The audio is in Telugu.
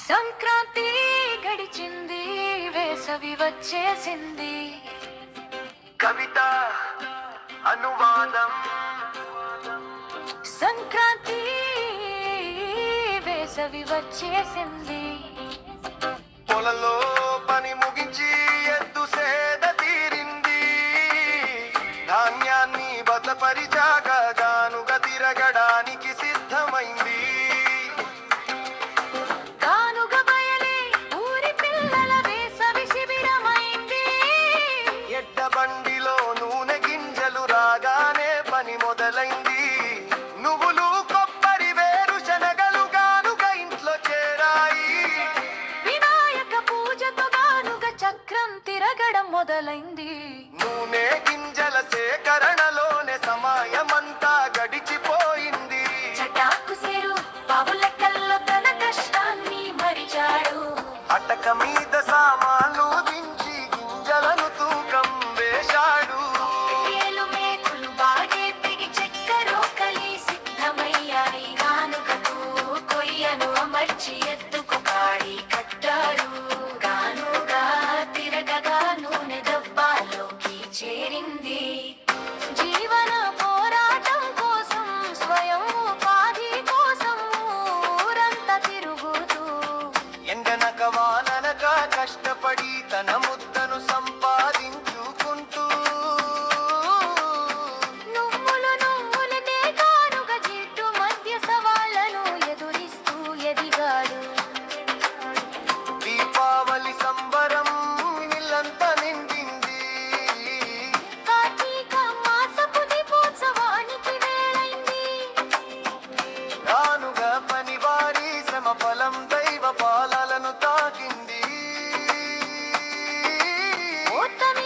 సంక్రాంతి గడిచింది, వేసవి వచ్చేసింది. కవిత అనువాదం. సంక్రాంతి వేసవి వచ్చేసింది. పొలంలో పని ముగించి ఎద్దు సేద తీరింది. ధాన్యాన్ని భద్రపరిచాక గానుగా తిరగడానికి సిద్ధమైంది. గానుగ బయలే ఊరి పిల్లల వేసవి శిబిరమైంది. ఎడ్డ బండిలో నూనె గింజలు రాగానే పని మొదలైంది. నువ్వులు కొబ్బరి వేరుశనగలు గానుగ ఇంట్లో చేరాయి. వినాయక పూజతో గానుగ చక్రం తిరగడం మొదలైంది. నూనె గింజల సేకరణలోనే సమయమంతా గడిచిపోయింది. చటాకు సేరు బాబులెక్కల్లో తన కష్టాన్ని మరిచాడు. అటక మీద సామాన్లు దించి గింజలను తూకం వేశాడు. ఏలు మేకులు బాగే పిడి చెక్కరో కలి సిద్ధమయ్యాయి. గానుగకు కొయ్యను అమర్చి ఎత్తుకు కాడి కట్టాడు. గానుగా తిరగగా నూనె డబ్బాలోకి చేరింది. జీవన పోరాటం కోసం, స్వయం ఉపాధి కోసం ఊరంతా తిరుగుతూ ఎండనక వాననక కష్టపడి తన ముద్దను సంపాదించుకుంటూ నువ్వులనే గానుగ జిడ్డు మధ్య సవాళ్లను ఎదురిస్తూ ఎదిగాడు. దీపావళి సంబరం ఇల్లంతా నిండింది. కార్తీక మాసపు దీపోత్సవానికి వేళైంది. గానుగ పనివారి శ్రమ ఫలం